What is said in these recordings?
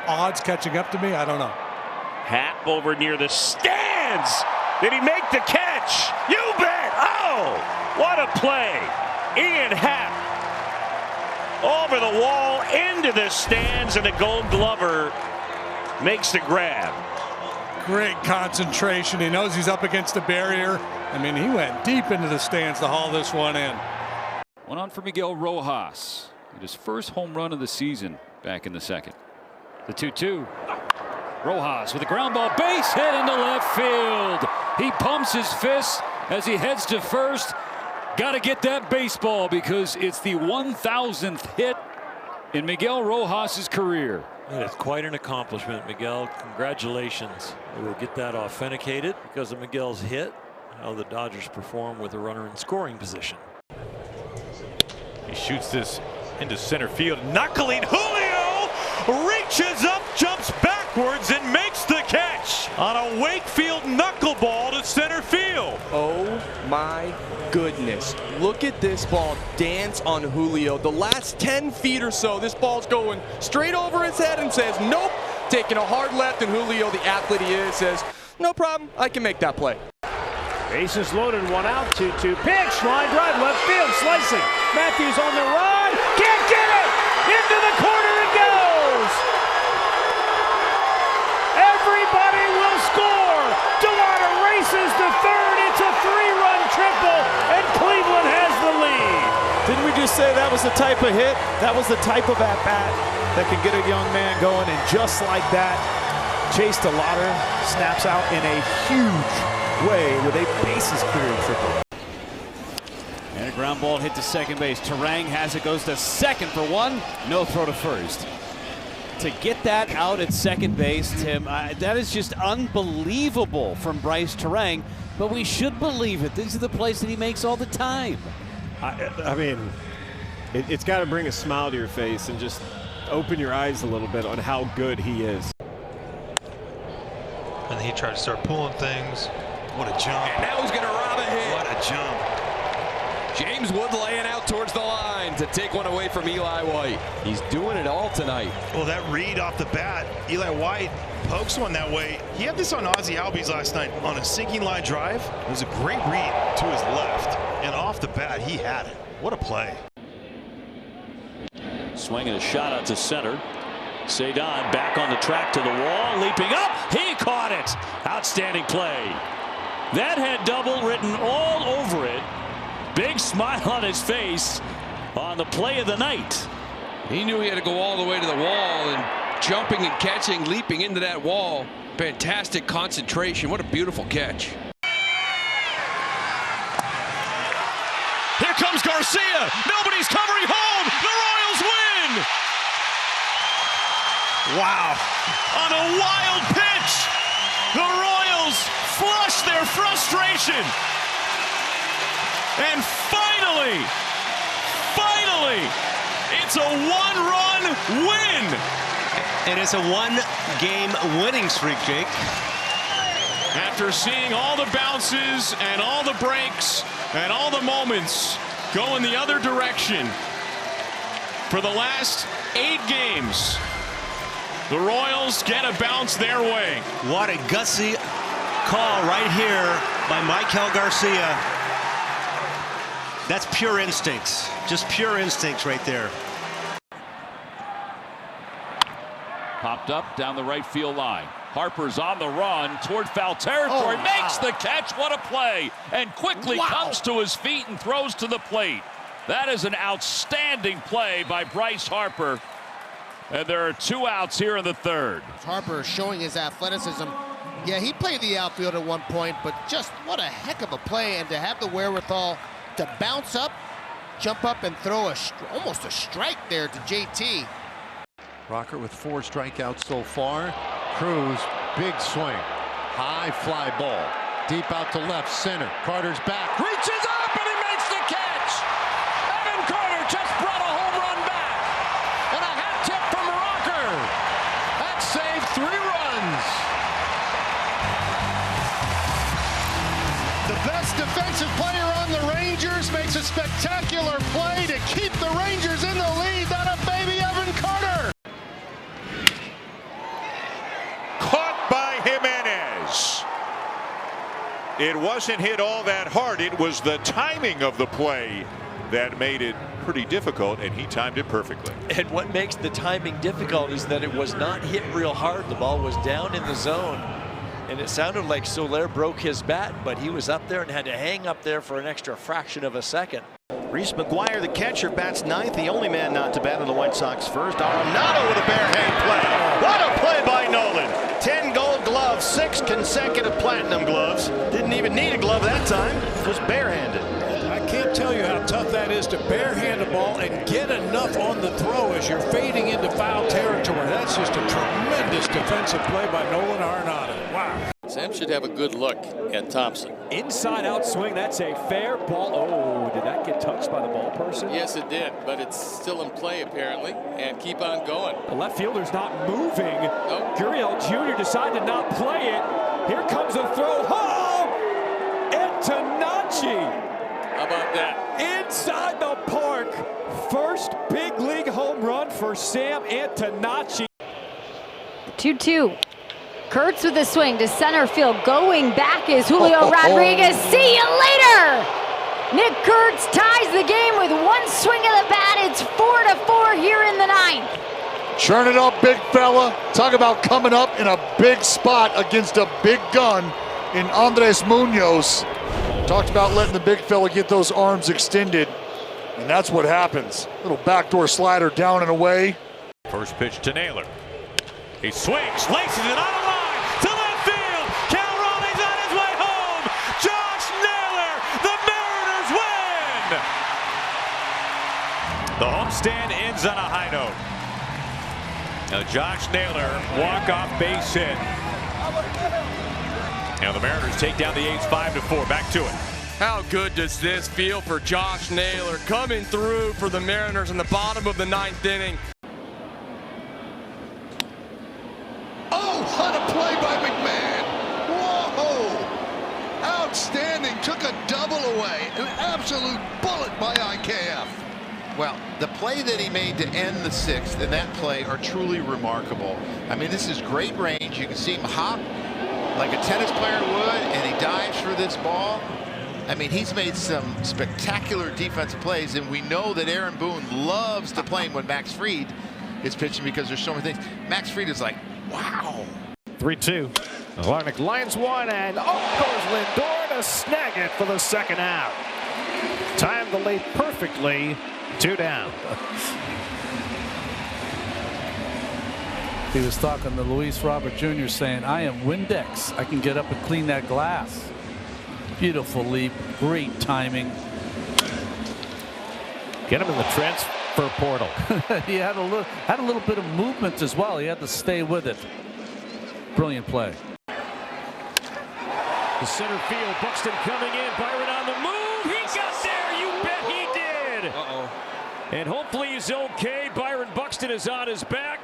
odds catching up to me? I don't know. Happ over near the stands. Did he make the catch? You bet. Oh, what a play. Ian Happ over the wall into the stands, and the Gold Glover makes the grab. Great concentration. He knows he's up against the barrier. I mean, he went deep into the stands to haul this one in. One on for Miguel Rojas. His first home run of the season back in the second. The 2-2. Rojas with a ground ball, base hit into left field. He pumps his fist as he heads to first. Got to get that baseball because it's the 1,000th hit in Miguel Rojas' career. It's quite an accomplishment, Miguel. Congratulations. We'll get that authenticated because of Miguel's hit. How the Dodgers perform with a runner in scoring position. He shoots this into center field. Knuckling Julio reaches up, jumps backwards, and makes the catch on a Wakefield knuckleball to center field. Oh my goodness. Look at this ball dance on Julio. The last 10 feet or so, this ball's going straight over his head and says, nope. Taking a hard left, and Julio, the athlete he is, says, no problem, I can make that play. Bases loaded, 1 out, 2-2 pitch, line drive, left field, slicing. Matthews on the run, can't get it! Into the corner it goes! Everybody will score! Delano races to third, it's a 3-run triple, and Cleveland has the lead. Didn't we just say that was the type of hit? That was the type of at-bat that can get a young man going, and just like that, Chase Delano snaps out in a huge way with a bases clearing triple. And a ground ball hit to second base. Terang has it, goes to second for 1. No throw to first. To get that out at second base, Tim, that is just unbelievable from Bryce Terang. But we should believe it. These are the plays that he makes all the time. I mean, it's got to bring a smile to your face and just open your eyes a little bit on how good he is. And he tried to start pulling things. What a jump. And now he's going to rob a hit. What a jump. James Wood laying out towards the line to take one away from Eli White. He's doing it all tonight. Well, that read off the bat, Eli White pokes one that way. He had this on Ozzie Albies last night on a sinking line drive. It was a great read to his left, and off the bat, he had it. What a play. Swinging a shot out to center. Cedon back on the track to the wall, leaping up. He caught it. Outstanding play. That had double written all over it. Big smile on his face on the play of the night. He knew he had to go all the way to the wall, and jumping and catching, leaping into that wall. Fantastic concentration. What a beautiful catch. Here comes Garcia. Nobody's covering home. The Royals win. Wow. On a wild pitch, the Royals flush their frustration. And finally, it's a 1-run win. And it's a 1-game winning streak, Jake. After seeing all the bounces and all the breaks and all the moments go in the other direction for the last 8 games, the Royals get a bounce their way. What a gutsy call right here by Michael Garcia. That's pure instincts. Just pure instincts right there. Popped up down the right field line. Harper's on the run toward foul territory. Makes the catch. What a play. And quickly comes to his feet and throws to the plate. That is an outstanding play by Bryce Harper. And there are 2 outs here in the third. Harper showing his athleticism. Yeah, he played the outfield at one point, but just what a heck of a play, and to have the wherewithal to bounce up, jump up, and throw almost a strike there to JT. Rocker with 4 strikeouts so far. Cruz, big swing. High fly ball. Deep out to left center. Carter's back. Reaches up and he makes the catch. Evan Carter just brought a home run back. And a hat tip from Rocker. That saved 3 runs. The best defensive player on the Rangers makes a spectacular play to keep the Rangers in the lead. That a baby Evan Carter. It wasn't hit all that hard. It was the timing of the play that made it pretty difficult, and he timed it perfectly. And what makes the timing difficult is that it was not hit real hard. The ball was down in the zone, and it sounded like Soler broke his bat, but he was up there and had to hang up there for an extra fraction of a second. Reese McGuire, the catcher, bats ninth, the only man not to bat on the White Sox first. Arenado with a bare hand play. What a play by Nolan. 10 gold gloves, 6 consecutive platinum gloves. Didn't even need a glove that time. Was barehanded. I can't tell you how tough that is to barehand a ball and get enough on the throw as you're fading into foul territory. That's just a tremendous defensive play by Nolan Arenado. Wow. Sam should have a good look at Thompson. Inside out swing. That's a fair ball. Oh, did that get touched by the ball person? Yes, it did, but it's still in play apparently, and keep on going. The left fielder's not moving. Nope. Gurriel Jr. decided to not play it. Here comes a throw home. Antonacci. How about that? Inside the park. First big league home run for Sam Antonacci. 2-2. Kurtz with a swing to center field. Going back is Julio Rodriguez. See you later! Nick Kurtz ties the game with one swing of the bat. It's 4-4 here in the ninth. Churn it up, big fella. Talk about coming up in a big spot against a big gun in Andres Munoz. Talked about letting the big fella get those arms extended, and that's what happens. Little backdoor slider down and away. First pitch to Naylor. He swings, laces it on the line to left field. Cal Raleigh's on his way home. Josh Naylor, the Mariners win. The homestand ends on a high note. Now Josh Naylor, walk-off base hit. Now the Mariners take down the A's 5-4. Back to it. How good does this feel for Josh Naylor coming through for the Mariners in the bottom of the ninth inning? Oh, what a play by McMahon. Whoa! Outstanding. Took a double away. An absolute bullet by IKF. Well, the play that he made to end the sixth and that play are truly remarkable. I mean, this is great range. You can see him hop like a tennis player would, and he dives for this ball. I mean, he's made some spectacular defensive plays, and we know that Aaron Boone loves to play him when Max Fried is pitching because there's so many things. Max Fried is like, wow. 3-2. Larnach lines one, and up goes Lindor to snag it for the second out. Timed the lead perfectly. 2 down. He was talking to Luis Robert Jr. saying, I am Windex. I can get up and clean that glass. Beautiful leap. Great timing. Get him in the transfer portal. He had a little bit of movement as well. He had to stay with it. Brilliant play. The center field. Buxton coming in. Byron on the move. He got there. You bet he did. Uh-oh. And hopefully he's okay. Byron Buxton is on his back.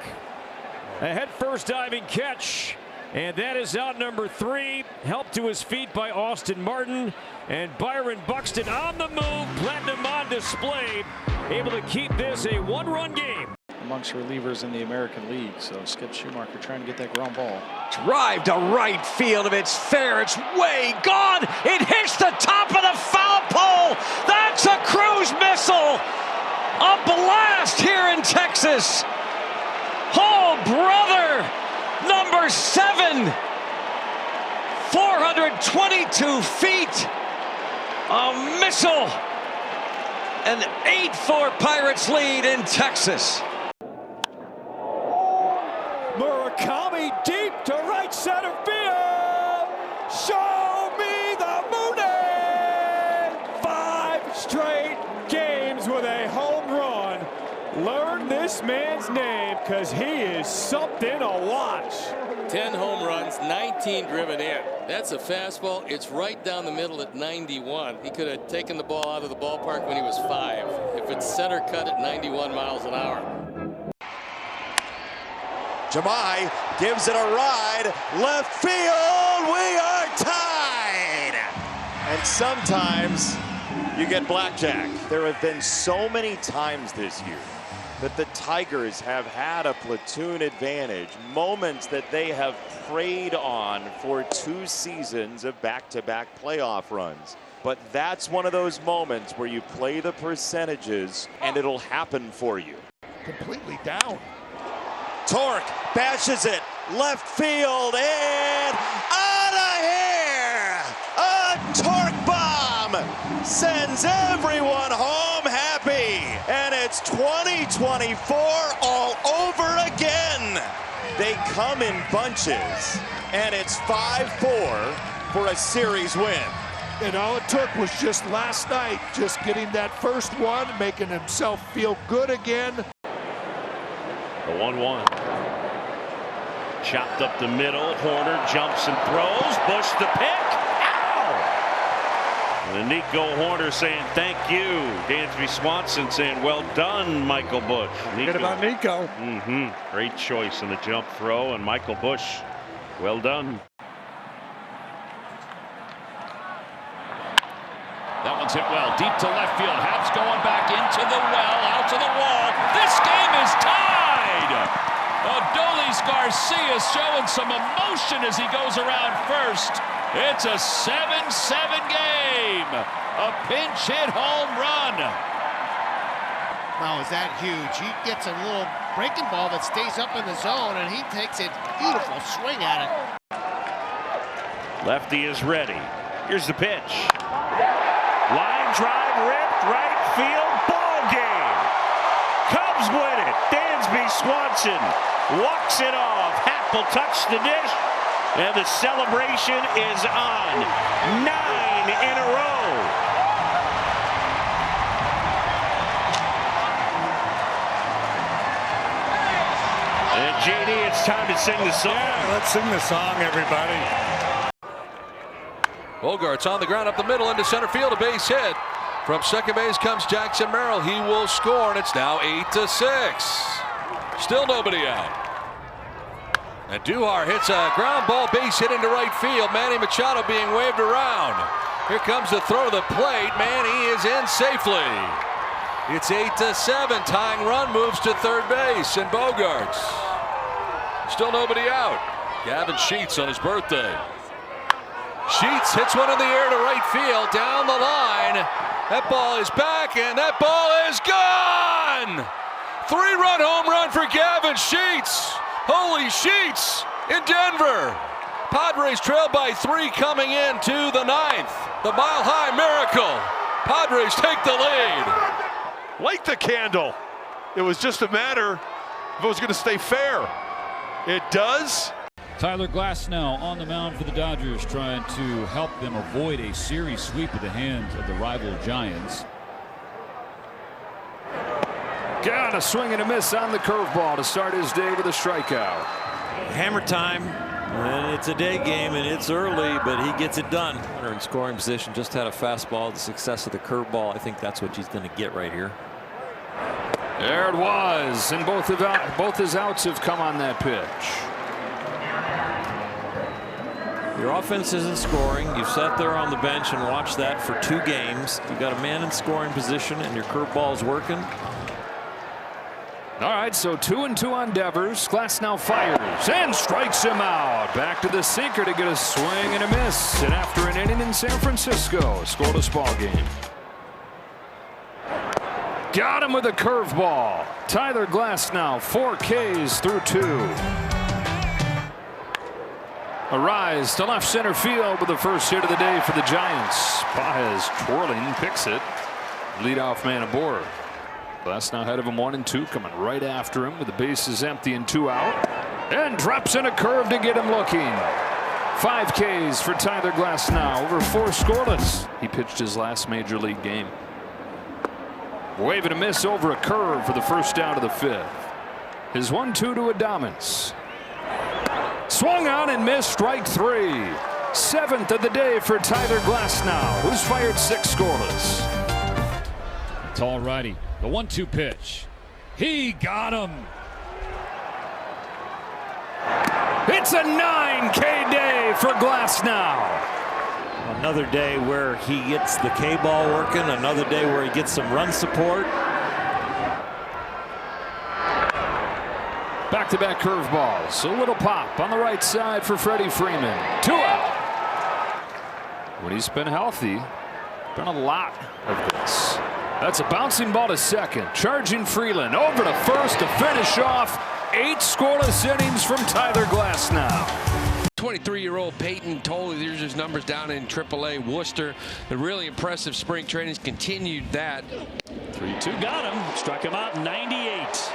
A head-first diving catch. And that is out number 3. Helped to his feet by Austin Martin. And Byron Buxton on the move. Platinum on display. Able to keep this a 1-run game. Amongst relievers in the American League. So Skip Schumacher trying to get that ground ball. Drive to right field. If it's fair, it's way gone. It hits the top of the foul pole. That's a cruise missile. A blast here in Texas. Oh, brother. Number 7. 422 feet. A missile. An 8-4 Pirates lead in Texas. Murakami deep to right center field. Show me the Mooney. 5 straight games with a home run. Learn this man's name because he is something to watch. 10 home runs, 19 driven in. That's a fastball. It's right down the middle at 91. He could have taken the ball out of the ballpark when he was 5. If it's center cut at 91 miles an hour. Jemai gives it a ride. Left field. We are tied. And sometimes you get blackjack. There have been so many times this year that the Tigers have had a platoon advantage, moments that they have preyed on for 2 seasons of back-to-back playoff runs. But that's one of those moments where you play the percentages and it'll happen for you. Completely down. Torque bashes it left field and out of here. A Torque bomb sends everyone home happy, and it's 2024 all over again. They come in bunches, and it's 5-4 for a series win. And all it took was just last night, just getting that first one, making himself feel good again. The 1-1. Chopped up the middle. Horner jumps and throws. Bush the pick. Ow! And Nico Horner saying thank you. Dansby Swanson saying well done, Michael Bush. Good about Nico. Great choice in the jump throw, and Michael Bush, well done. That one's hit well, deep to left field. Habs going back into the well, out to the wall. This game is tied. Adolis Garcia showing some emotion as he goes around first. It's a 7-7 game. A pinch hit home run. Wow, is that huge? He gets a little breaking ball that stays up in the zone, and he takes a beautiful swing at it. Lefty is ready. Here's the pitch. Line drive ripped right field, ball game. Cubs win it. Dansby Swanson walks it off. Happ will touch the dish, and the celebration is on. 9 in a row. And JD, it's time to sing the song. Yeah, let's sing the song, everybody. Bogart's on the ground up the middle into center field, a base hit. From second base comes Jackson Merrill. He will score, and it's now 8-6. Still nobody out. And Duhar hits a ground ball base hit into right field. Manny Machado being waved around. Here comes the throw to the plate. Manny is in safely. It's 8-7. Tying run moves to third base, and Bogarts. Still nobody out. Gavin Sheets on his birthday. Sheets hits one in the air to right field, down the line. That ball is back, and that ball is gone! 3-run home run for Gavin Sheets. Holy Sheets in Denver. Padres trail by 3 coming into the 9th. The Mile High Miracle. Padres take the lead. Light the candle. It was just a matter if it was going to stay fair. It does. Tyler Glasnow on the mound for the Dodgers, trying to help them avoid a series sweep at the hands of the rival Giants. Got a swing and a miss on the curveball to start his day with a strikeout. Hammer time, and it's a day game, and it's early, but he gets it done. In scoring position, just had a fastball. The success of the curveball, I think that's what he's going to get right here. There it was, and both his outs have come on that pitch. Your offense isn't scoring. You've sat there on the bench and watched that for 2 games. You've got a man in scoring position, and your curveball's working. All right, so 2-2 on Devers. Glasnow fires and strikes him out. Back to the sinker to get a swing and a miss. And after an inning in San Francisco, scoreless ball game. Got him with a curveball. Tyler Glasnow, 4 Ks through 2. A rise to left center field with the first hit of the day for the Giants. Baez twirling, picks it. Leadoff man aboard. Glasnow ahead of him 1-2, coming right after him with the bases empty and 2 out. And drops in a curve to get him looking. 5 Ks for Tyler Glasnow, over 4 scoreless. He pitched his last major league game. Wave and a miss over a curve for the first out of the 5th. His 1-2 to Adames. Swung on and missed, strike 3. 7th of the day for Tyler Glasnow, who's fired 6 scoreless. Tall righty. The 1-2 pitch. He got him. It's a 9K day for Glasnow. Another day where he gets the K ball working. Another day where he gets some run support. Back-to-back curveballs. A little pop on the right side for Freddie Freeman. 2 out. When he's been healthy, been a lot of this. That's a bouncing ball to second. Charging Freeland over to first to finish off 8 scoreless innings from Tyler Glasnow. 23-year-old Peyton Tolley, there's his numbers down in AAA Worcester. The really impressive spring training's continued that. 3-2 got him. Struck him out 98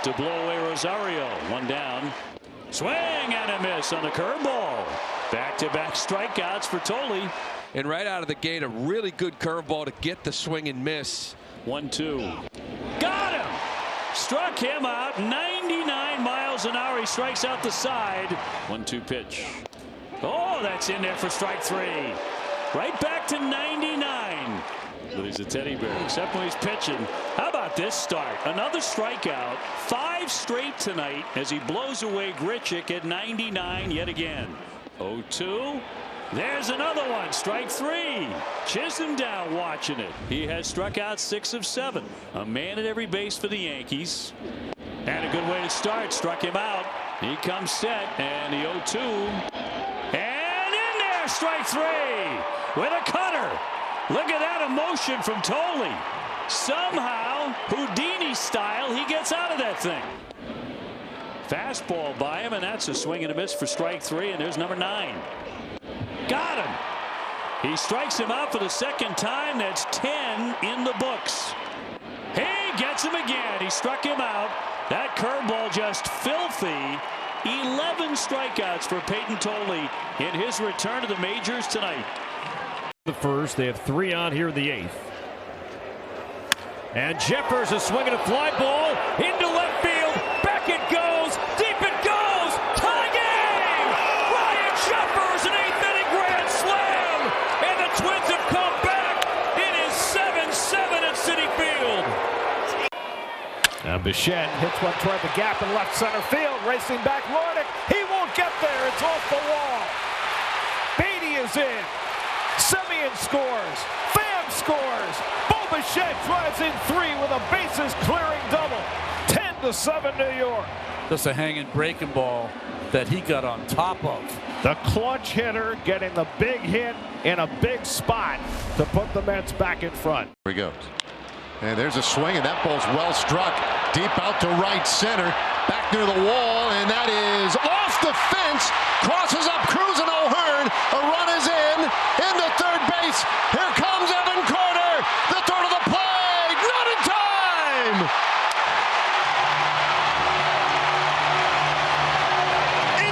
to blow away Rosario. 1 down. Swing and a miss on the curveball. Back-to-back strikeouts for Tolley. And right out of the gate, a really good curveball to get the swing and miss. 1-2. Got him! Struck him out 99 miles an hour. He strikes out the side. 1-2 pitch. Oh, that's in there for strike 3. Right back to 99. But he's a teddy bear, except when he's pitching. How about this start? Another strikeout. 5 straight tonight as he blows away Grichuk at 99 yet again. 0-2. There's another one. Strike 3. Chisholm down watching it. He has struck out 6 of 7. A man at every base for the Yankees. And a good way to start. Struck him out. He comes set. And the 0-2. And in there. Strike 3. With a cutter. Look at that emotion from Tolley. Somehow, Houdini style, he gets out of that thing. Fastball by him, and that's a swing and a miss for strike 3. And there's number 9. Got him. He strikes him out for the 2nd time. That's 10 in the books. He gets him again. He struck him out. That curveball just filthy. 11 strikeouts for Peyton Tolley in his return to the majors tonight. The first, they have 3 on here in the 8th. And Jeffers is swinging a fly ball into left field. Back it goes. Deep it goes. Tie game. Ryan Jeffers, an 8th inning grand slam. And the Twins have come back. It is 7-7 at Citi Field. Now Bichette hits one toward the gap in left center field. Racing back Lornick. He won't get there. It's off the wall. Beatty is in. Semien scores. Pham scores. Bo Bichette drives in 3 with a bases clearing double. 10-7 New York. Just a hanging breaking ball that he got on top of. The clutch hitter getting the big hit in a big spot to put the Mets back in front. Here he goes. And there's a swing, and that ball's well struck. Deep out to right center. Back near the wall, and that is off the fence. Crosses up Cruz and O'Hearn. A run is into third base. Here comes Evan Carter. The throw to the plate. Not in time.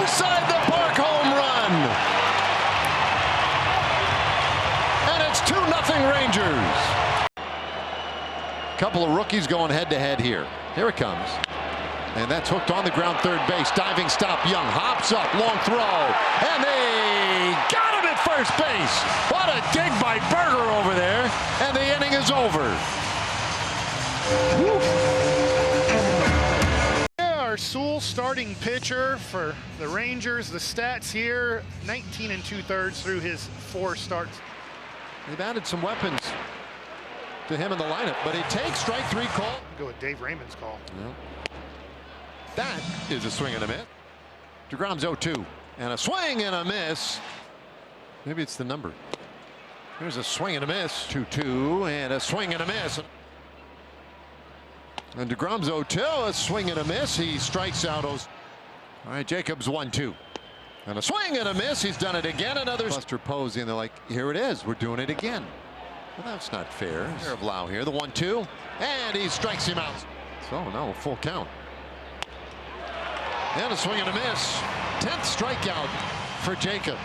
Inside the park home run. And it's 2-0 Rangers. Couple of rookies going head-to-head here. Here it comes. And that's hooked on the ground, third base. Diving stop. Young hops up. Long throw. And they got him at first base. What a dig by Berger over there. And the inning is over. Our Sewell starting pitcher for the Rangers. The stats here, 19 2/3 through his 4 starts. They've added some weapons to him in the lineup, but he takes strike 3 call. Go with Dave Raymond's call. Yeah. That is a swing and a miss. DeGrom's 0-2 and a swing and a miss. Maybe it's the number. There's a swing and a miss. 2-2 and a swing and a miss. And DeGrom's 0-2, a swing and a miss. He strikes out. All right, Jacobs 1-2 and a swing and a miss. He's done it again. Another Buster Posey, and they're like, here it is. We're doing it again. Well, that's not fair. Pair of Lau here. The 1-2, and he strikes him out. So now a full count. And a swing and a miss. 10th strikeout for Jacob.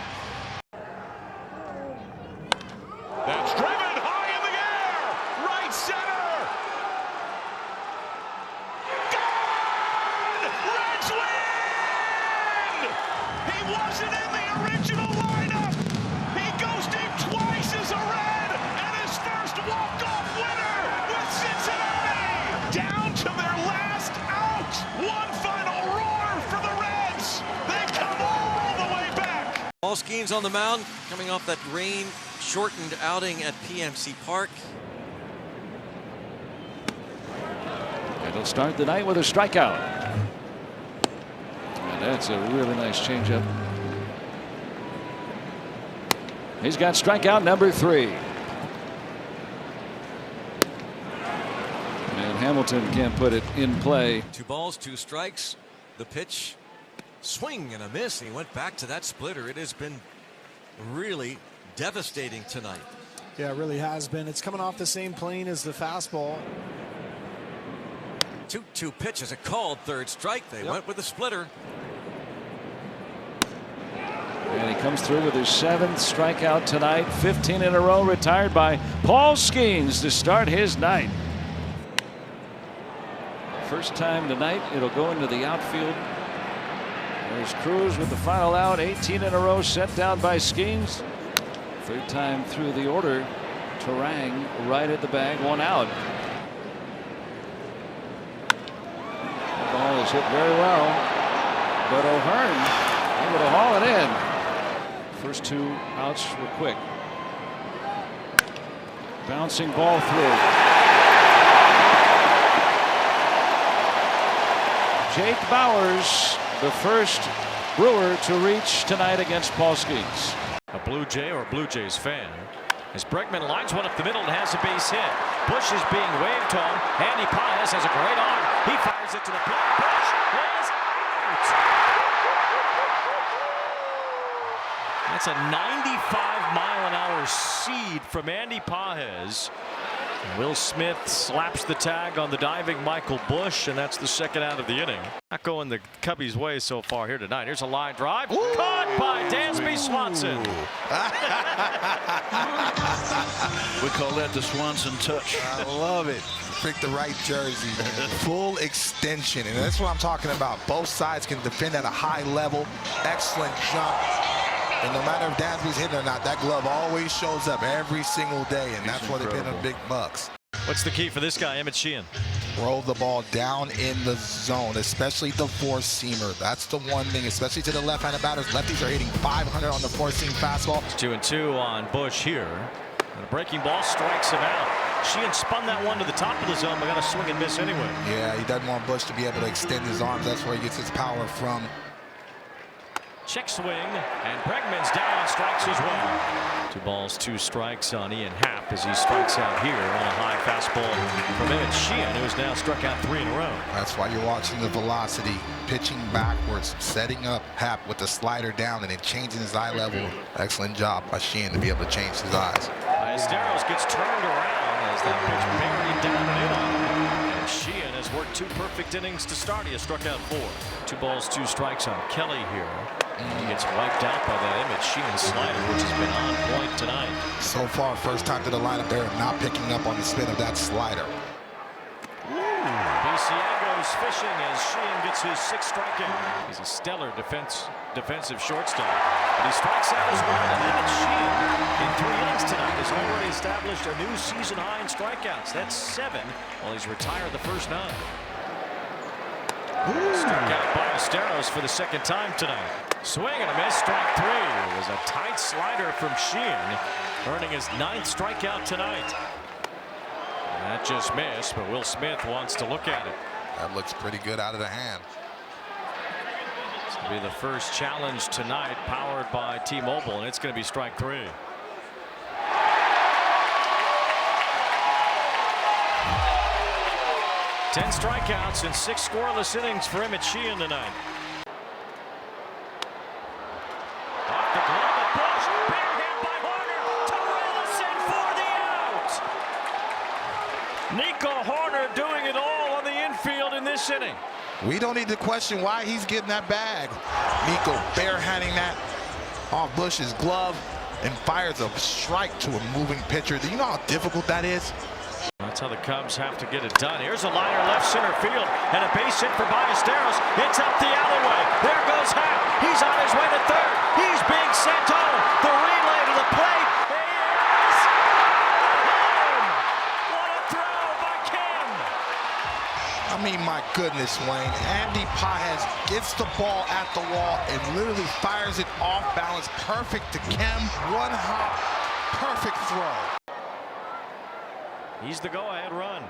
That's driven high in the air. Right center. Gone! Reds win! He wasn't in the original lineup. He goes deep twice as a Red, and his first walk-off winner with Cincinnati. Down to their last out. One final roar for the Reds. They come all the way back. Paul Skeens on the mound, coming off that rain-shortened outing at PNC Park. It'll start the night with a strikeout. That's a really nice changeup. He's got strikeout number 3. And Hamilton can't put it in play. 2 balls, 2 strikes. The pitch, swing and a miss. He went back to that splitter. It has been really devastating tonight. Yeah, it really has been. It's coming off the same plane as the fastball. 2-2 pitch is a called 3rd strike. They went with the splitter. And he comes through with his 7th strikeout tonight. 15 in a row, retired by Paul Skeens to start his night. First time tonight, it'll go into the outfield. There's Cruz with the final out. 18 in a row set down by Skeens. 3rd time through the order. Terang right at the bag, 1 out. The ball is hit very well, but O'Hearn able to haul it in. First 2 outs were quick. Bouncing ball through. Jake Bauers, the first Brewer to reach tonight against Paul Skeens. A Blue Jay or a Blue Jays fan, as Bregman lines one up the middle and has a base hit. Bush is being waved home. Andy Paez has a great arm. He fires it to the plate. Bush is out. That's a 95-mile-an-hour seed from Andy Paez. Will Smith slaps the tag on the diving Michael Bush, and that's the 2nd out of the inning. Not going the Cubbies' way so far here tonight. Here's a line drive. Ooh. Caught by Dansby Swanson. We call that the Swanson touch. I love it. Pick the right jersey, man. Full extension, and that's what I'm talking about. Both sides can defend at a high level. Excellent jump. And no matter if Dansby's hitting or not, that glove always shows up every single day, and that's why they pay them big bucks. What's the key for this guy, Emmett Sheehan? Roll the ball down in the zone, especially the 4-seamer. That's the one thing, especially to the left-handed batters. Lefties are hitting 500 on the 4-seam fastball. 2-2 on Bush here. And a breaking ball strikes him out. Sheehan spun that one to the top of the zone, but got a swing and miss anyway. Yeah, he doesn't want Bush to be able to extend his arms. That's where he gets his power from. Check swing, and Bregman's down on strikes as well. 2 balls, 2 strikes on Ian Happ as he strikes out here on a high fastball from Emmett Sheehan, who has now struck out 3 in a row. That's why you're watching the velocity, pitching backwards, setting up Happ with the slider down and then changing his eye level. Excellent job by Sheehan to be able to change his eyes. Esteros gets turned around as that pitch buried down and in on him. And Sheehan has worked 2 perfect innings to start. He has struck out 4. 2 balls, 2 strikes on Kelly here. He gets wiped out by that Emmett Sheehan slider, which has been on point tonight. So far, first time to the lineup, they're not picking up on the spin of that slider. Bisiago's fishing as Sheehan gets his 6th strikeout. He's a stellar defensive shortstop, but he strikes out as well. And Emmett Sheehan, in 3 innings tonight, has already established a new season high in strikeouts. That's 7, while he's retired the first 9. Struck out by Esteros for the 2nd time tonight. Swing and a miss, strike 3. It was a tight slider from Sheehan, earning his 9th strikeout tonight. And that just missed, but Will Smith wants to look at it. That looks pretty good out of the hand. It's going to be the first challenge tonight, powered by T-Mobile, and it's going to be strike 3. Ten strikeouts and 6 scoreless innings for Emmett Sheehan tonight. Off the glove of Bush, bare hit by Horner. Torrelson for the out. Nico Horner doing it all on the infield in this inning. We don't need to question why he's getting that bag. Nico barehanding that off Bush's glove and fires a strike to a moving pitcher. Do you know how difficult that is? That's how the Cubs have to get it done. Here's a liner left center field and a base hit for Ballesteros. It's up the alleyway. There goes Happ. He's on his way to 3rd. He's being sent home. The relay to the plate. He is home. What a throw by Kim. I mean, my goodness, Wayne. Andy Paez gets the ball at the wall and literally fires it off balance. Perfect to Kim. 1 hop. Perfect throw. He's the go-ahead run.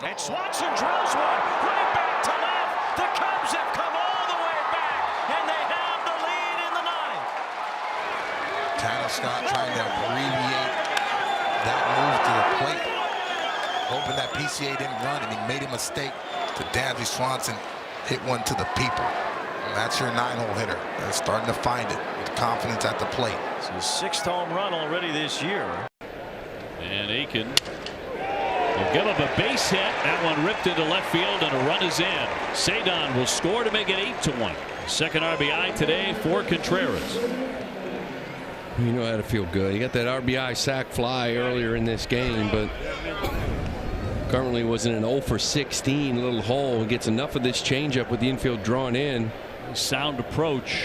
And Swanson drills one right back to left. The Cubs have come all the way back. shortstop trying to abbreviate that move to the plate, hoping that PCA didn't run, and he made a mistake to Dansby Swanson, hit one to the people. And that's your 9-hole hitter. They're starting to find it with confidence at the plate. It's his 6th home run already this year. And Aiken will give up a base hit. That one ripped into left field, and a run is in. Cedon will score to make it 8-1. Second RBI today for Contreras. You know how to feel good. You got that RBI sac fly earlier in this game, but currently was in an 0 for 16 little hole. He gets enough of this changeup with the infield drawn in. Sound approach.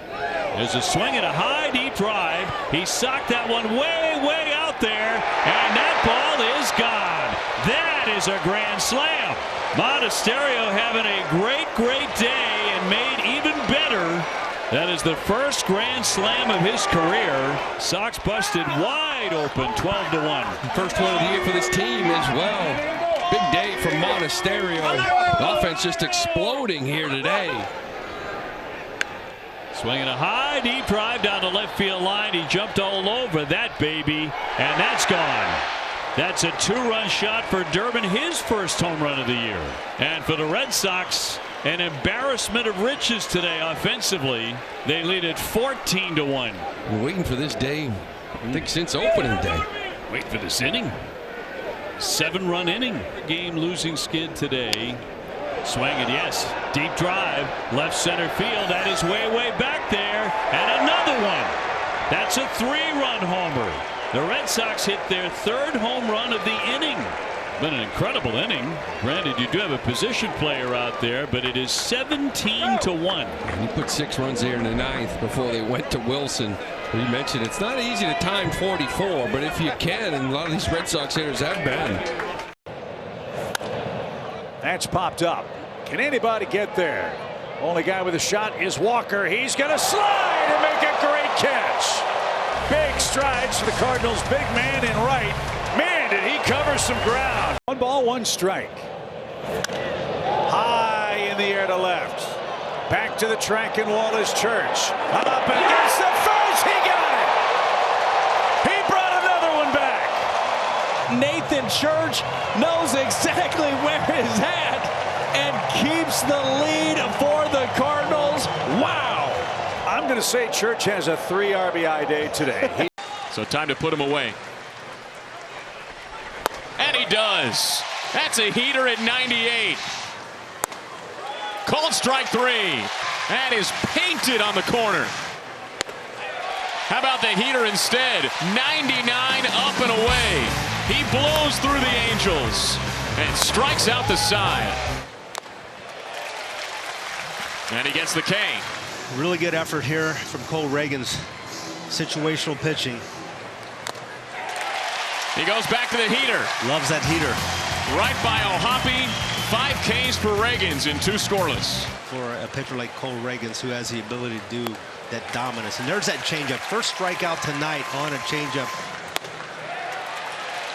There's a swing and a high deep drive. He socked that one way out there, and that ball is gone. That is a grand slam. Monasterio having a great day, and made even better. That is the first grand slam of his career. Sox busted wide open, 12-1. First one of the year for this team as well. Big day for Monasterio. The offense just exploding here today. Swinging a high deep drive down the left field line. He jumped all over that baby, and that's gone. That's a 2-run shot for Durbin, his first home run of the year. And for the Red Sox, an embarrassment of riches today offensively. They lead it 14-1. We're waiting for this day, I think, since opening day. Wait for this inning. 7-run inning. Game losing skid today. Swinging, yes, deep drive, left center field. That is way back there, and another one. That's a 3-run homer. The Red Sox hit their 3rd home run of the inning. Been an incredible inning. Granted, you do have a position player out there, but it is 17-1. And he put 6 runs there in the 9th before they went to Wilson. You mentioned it's not easy to time 44, but if you can, and a lot of these Red Sox hitters have been. That's popped up. Can anybody get there? Only guy with a shot is Walker. He's going to slide and make a great catch. Big strides for the Cardinals. Big man in right. Man, did he cover some ground. 1 ball, 1 strike. High in the air to left. Back to the track and Wallace Church. Up against the first. He got it. He brought another one back. Nathan Church knows exactly where he's at and keeps the lead for the Cardinals. Wow. I'm going to say Church has a 3 RBI day today. So time to put him away. And he does. That's a heater at 98. Called strike 3. That is painted on the corner. How about the heater instead? 99 up and away. He blows through the Angels and strikes out the side. And he gets the K. Really good effort here from Cole Reagan's situational pitching. He goes back to the heater. Loves that heater. Right by O'Hoppe. 5 Ks for Reagans and 2 scoreless. For a pitcher like Cole Reagans, who has the ability to do that dominance. And there's that changeup. First strikeout tonight on a changeup.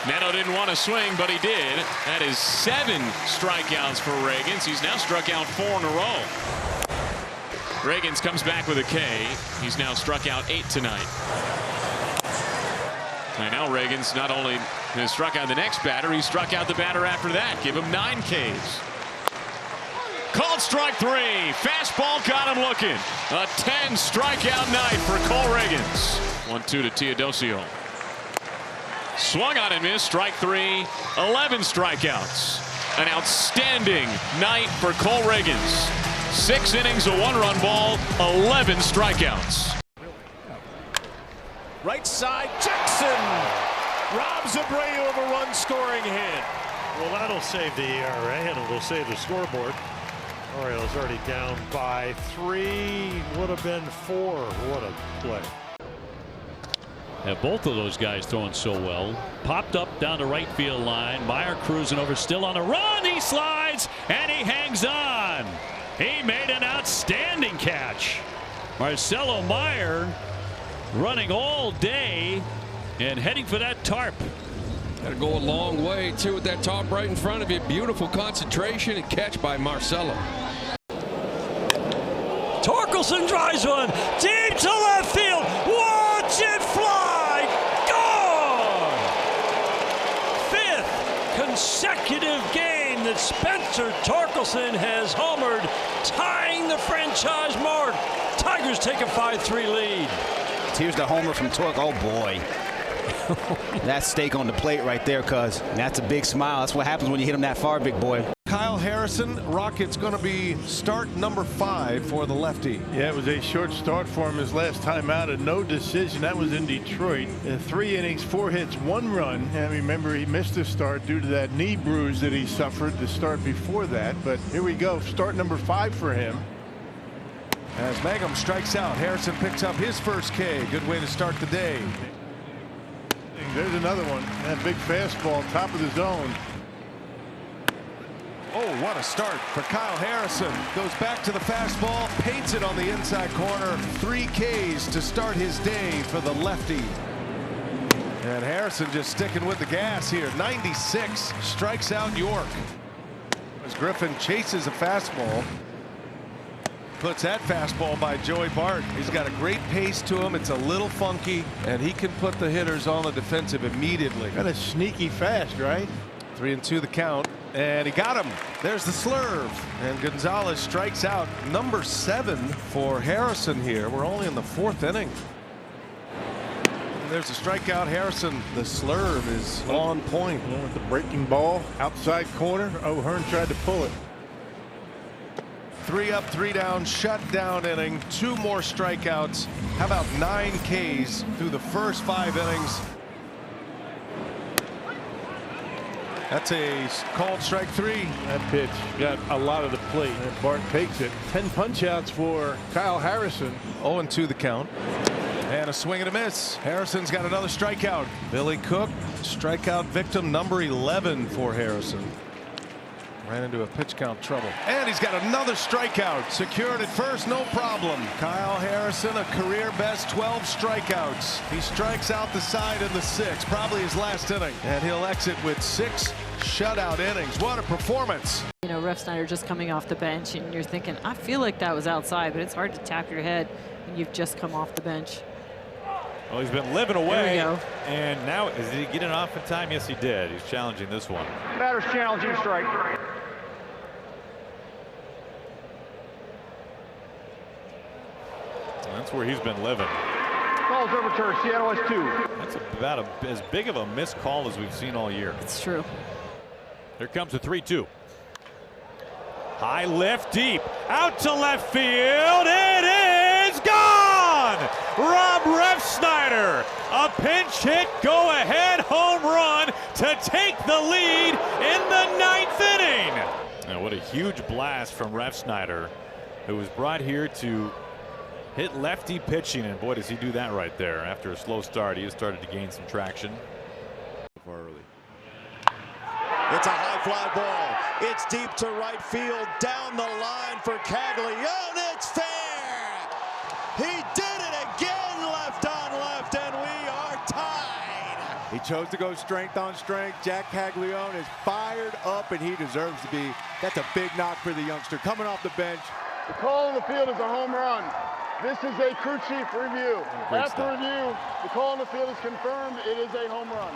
Neto didn't want to swing, but he did. That is 7 strikeouts for Reagans. He's now struck out 4 in a row. Reagans comes back with a K. He's now struck out 8 tonight. And now Reagans not only has struck out the next batter, he struck out the batter after that. Give him 9 Ks. Called strike 3. Fastball got him looking. A 10 strikeout night for Cole Reagans. 1-2 to Teodosio. Swung on and missed. Strike 3. 11 strikeouts. An outstanding night for Cole Reagans. 6 innings, a 1-run ball, 11 strikeouts. Right side, Jackson robs Abreu of a run-scoring hit. Well, that'll save the ERA, and it'll save the scoreboard. Orioles already down by 3. Would have been 4. What a play. Have both of those guys throwing so well. Popped up down the right field line. Meyer cruising over, still on a run. He slides and he hangs on. He made an outstanding catch. Marcelo Meyer running all day and heading for that tarp. Got to go a long way too with that top right in front of you. Beautiful concentration and catch by Marcelo. Torkelson drives one deep to left field. Whoa! Spencer Torkelson has homered, tying the franchise mark. Tigers take a 5-3 lead. Here's the homer from Torque. Oh, boy. That's steak on the plate right there, cuz. That's a big smile. That's what happens when you hit him that far, big boy. Kyle Harrison, Rockets going to be start number 5 for the lefty. Yeah, it was a short start for him his last time out, a no decision. That was in Detroit. In 3 innings, 4 hits, 1 run. And remember, he missed the start due to that knee bruise that he suffered the start before that. But here we go, start number 5 for him. As Mangum strikes out, Harrison picks up his first K. Good way to start the day. There's another one. That big fastball, top of the zone. Oh, what a start for Kyle Harrison. Goes back to the fastball, paints it on the inside corner. 3 Ks to start his day for the lefty. And Harrison just sticking with the gas here. 96, strikes out York. As Griffin chases a fastball. Puts that fastball by Joey Bart. He's got a great pace to him. It's a little funky, and he can put the hitters on the defensive immediately. Kind of sneaky fast, right? 3-2 the count, and he got him. There's the slurve, and Gonzalez strikes out. Number 7 for Harrison here. We're only in the 4th inning. And there's a strikeout. Harrison, the slurve is on point. With the breaking ball, outside corner. O'Hearn tried to pull it. 3 up, 3 down, shutdown inning. 2 more strikeouts. How about 9 Ks through the first 5 innings? That's a called strike 3. That pitch got a lot of the plate, and Bart takes it. 10 punch-outs for Kyle Harrison. 0-2 the count. And a swing and a miss. Harrison's got another strikeout. Billy Cook, strikeout victim number 11 for Harrison. Ran into a pitch count trouble. And he's got another strikeout. Secured at first, no problem. Kyle Harrison, a career best 12 strikeouts. He strikes out the side in the 6th, probably his last inning. And he'll exit with 6 shutout innings. What a performance. You know, Refsnyder just coming off the bench, and you're thinking, I feel like that was outside, but it's hard to tap your head when you've just come off the bench. Well, he's been living away. There we go. And now, did he get it off in time? Yes, he did. He's challenging this one. Batter's challenging strike. That's where he's been living. Calls overturned. Seattle has 2. That's about as big of a missed call as we've seen all year. It's true. Here comes the 3-2. High lift deep. Out to left field. It is gone! Rob Refsnyder. A pinch hit, go ahead home run to take the lead in the 9th inning. And what a huge blast from Refsnyder, who was brought here to hit lefty pitching, and boy, does he do that right there. After a slow start, he has started to gain some traction. Far early. It's a high fly ball. It's deep to right field, down the line for Caglione. It's fair. He did it again, left on left, and we are tied. He chose to go strength on strength. Jack Caglione is fired up, and he deserves to be. That's a big knock for the youngster coming off the bench. The call on the field is a home run. This is a crew chief review. After review, the call on the field is confirmed. It is a home run.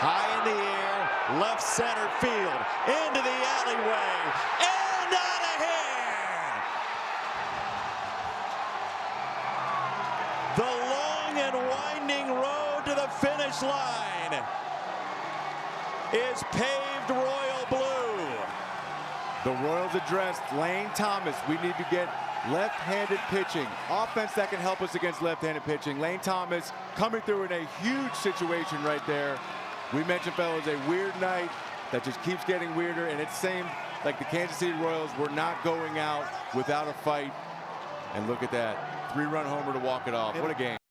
High in the air, left center field, into the alleyway, and out of here. The long and winding road to the finish line is paved royal blue. The Royals addressed Lane Thomas. We need to get left-handed pitching. Offense that can help us against left-handed pitching. Lane Thomas coming through in a huge situation right there. We mentioned, fellas, a weird night that just keeps getting weirder, and it seemed like the Kansas City Royals were not going out without a fight. And look at that. 3-run homer to walk it off. What a game.